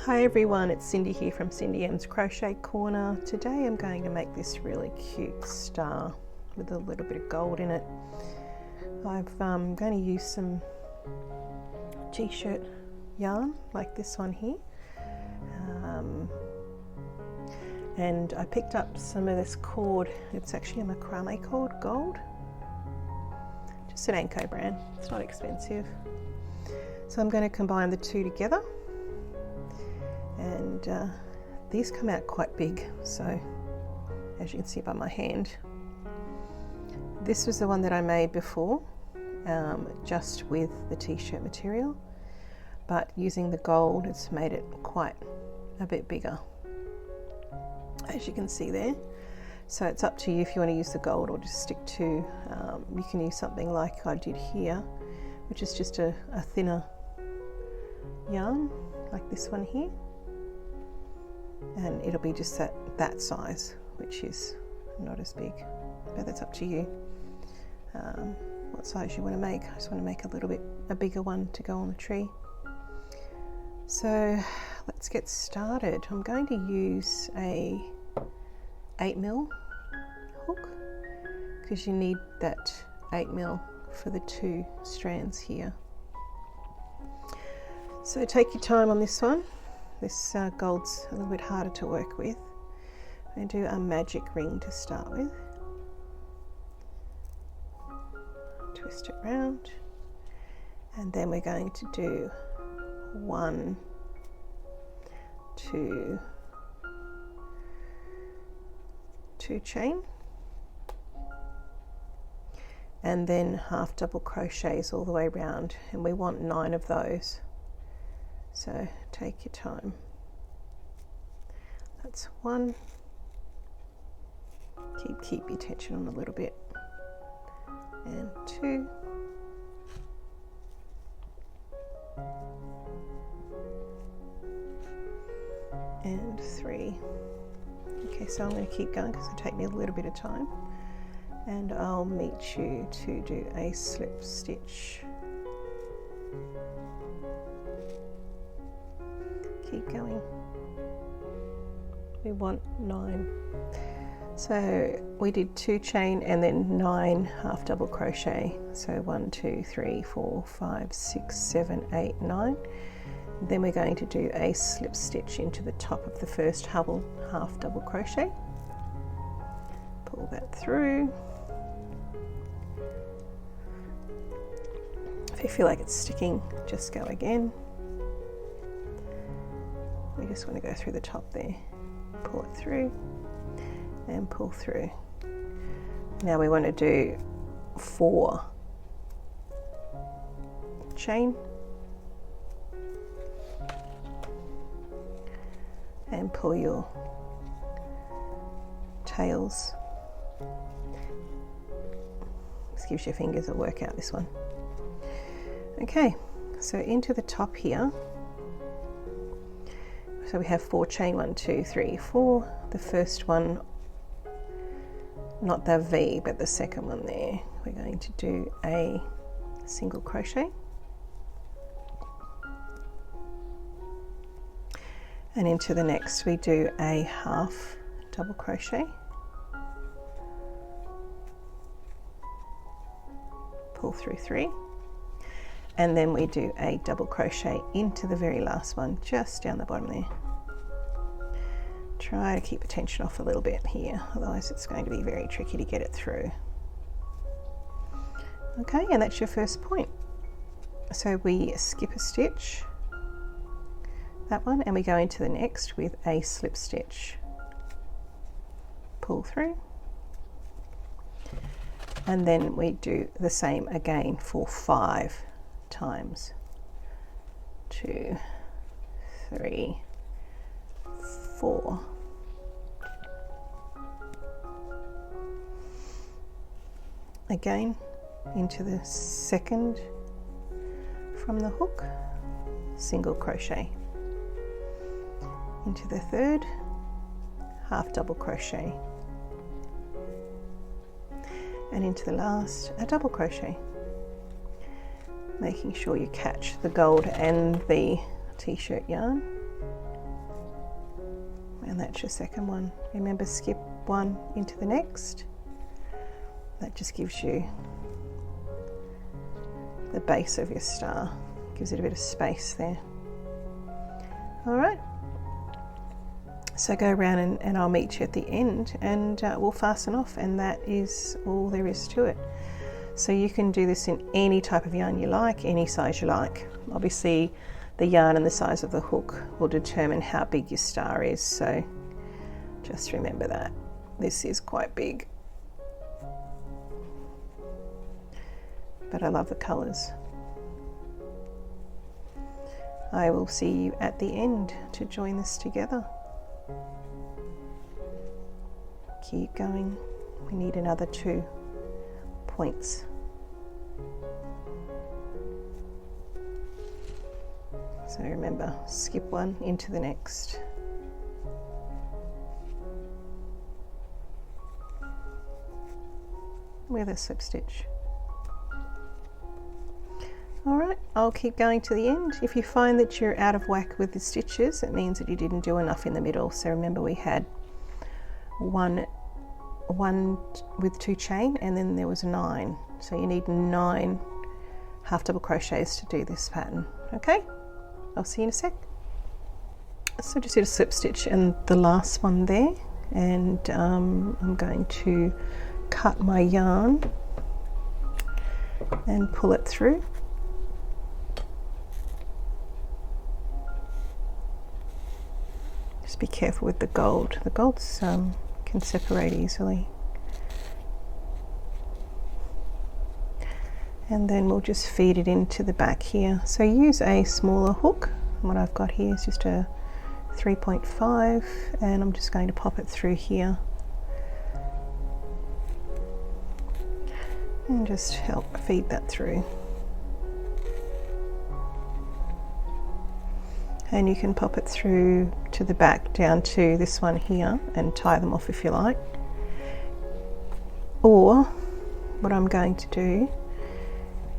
Hi everyone, it's Cindy here from Cindy M's Crochet Corner. Today I'm going to make this really cute star with a little bit of gold in it. I'm going to use some t-shirt yarn like this one here, and I picked up some of this cord. It's actually a macrame cord, gold, just an Anko brand. It's not expensive. So I'm going to combine the two together, and these come out quite big, so as you can see by my hand. This was the one that I made before, just with the t-shirt material, but using the gold it's made it quite a bit bigger, as you can see there. So it's up to you if you want to use the gold or just stick to, you can use something like I did here, which is just a thinner yarn like this one here, and it'll be just that size, which is not as big, but that's up to you what size you want to make. I just want to make a bigger one to go on the tree. So let's get started. I'm going to use a 8mm hook because you need that 8mm for the two strands here. So take your time on this one. This gold's a little bit harder to work with. I'm going to do a magic ring to start with. Twist it round, and then we're going to do 1, 2, 2 chain, and then half double crochets all the way around, and we want 9 of those. So take your time. That's 1. Keep your tension on a little bit. And 2. And 3. Okay, so I'm going to keep going because it'll take me a little bit of time. And I'll meet you to do a slip stitch. Keep going. We want 9. So we did 2 chain and then 9 half double crochet. So 1, 2, 3, 4, 5, 6, 7, 8, 9. Then we're going to do a slip stitch into the top of the first half double crochet. Pull that through. If you feel like it's sticking, just go again. We just want to go through the top there, pull it through and pull through. Now we want to do 4 chain and pull your tails. This gives your fingers a workout, this one. Okay, so into the top here. So we have 4 chain, 1, 2, 3, 4. The first one, not the V, but the second one there, we're going to do a single crochet. And into the next we do a half double crochet. Pull through 3. And then we do a double crochet into the very last one, just down the bottom there. Try to keep the tension off a little bit here, otherwise it's going to be very tricky to get it through. Okay, and that's your first point. So we skip a stitch, that one, and we go into the next with a slip stitch. Pull through. And then we do the same again for 5 times. 2, 3, 4. Again into the second from the hook, single crochet. Into the third, half double crochet. And into the last, a double crochet. making sure you catch the gold and the t-shirt yarn. and that's your second one. Remember, skip one into the next. That just gives you the base of your star, gives it a bit of space there. All right, so go around and I'll meet you at the end, and we'll fasten off, and that is all there is to it. So you can do this in any type of yarn you like, any size you like. Obviously the yarn and the size of the hook will determine how big your star is, so just remember that. This is quite big, but I love the colours. I will see you at the end to join this together. Keep going. We need another 2 points. So remember, skip one into the next. With a slip stitch. Alright, I'll keep going to the end. If you find that you're out of whack with the stitches, it means that you didn't do enough in the middle. So remember, we had one with 2 chain, and then there was 9. So you need 9 half double crochets to do this pattern. Okay, I'll see you in a sec. So just did a slip stitch and the last one there, and I'm going to cut my yarn and pull it through. Just be careful with the gold. The gold's can separate easily. And then we'll just feed it into the back here. So use a smaller hook. What I've got here is just a 3.5, and I'm just going to pop it through here and just help feed that through. And you can pop it through to the back down to this one here and tie them off if you like. Or what I'm going to do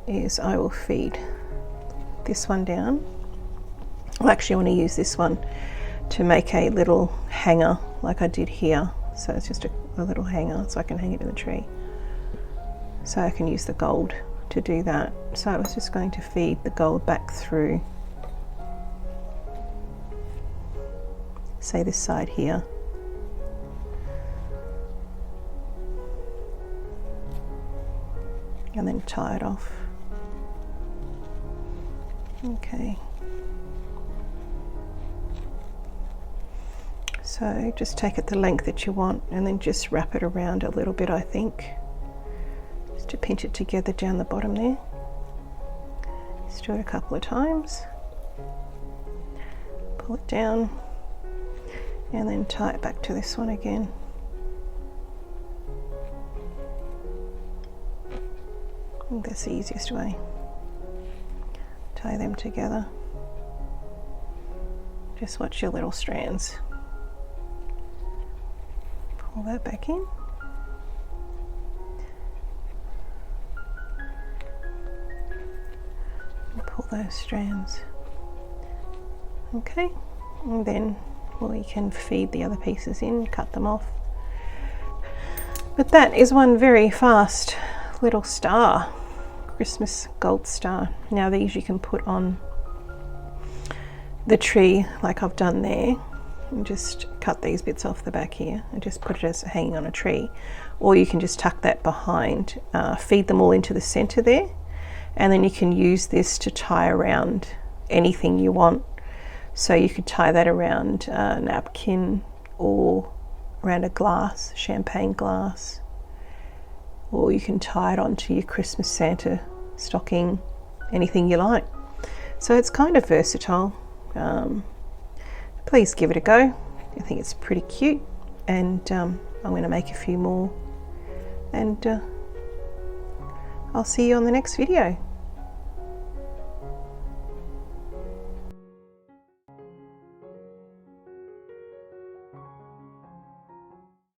is I will feed this one down. I actually want to use this one to make a little hanger like I did here. So it's just a little hanger so I can hang it in the tree. So I can use the gold to do that. So I was just going to feed the gold back through, say this side here. And then tie it off. Okay. So just take it the length that you want and then just wrap it around a little bit, I think. Just to pinch it together down the bottom there. Just do it a couple of times. Pull it down. And then tie it back to this one again. I think that's the easiest way. Tie them together. Just watch your little strands. Pull that back in. And pull those strands. Okay, and then we can feed the other pieces in, cut them off. But that is one very fast little star, Christmas gold star. Now these you can put on the tree like I've done there, and just cut these bits off the back here and just put it as hanging on a tree, or you can just tuck that behind, feed them all into the center there, and then you can use this to tie around anything you want. So you could tie that around a napkin or around a glass, champagne glass, or you can tie it onto your Christmas Santa stocking, anything you like. So it's kind of versatile. Please give it a go. I think it's pretty cute, and I'm going to make a few more, and I'll see you on the next video.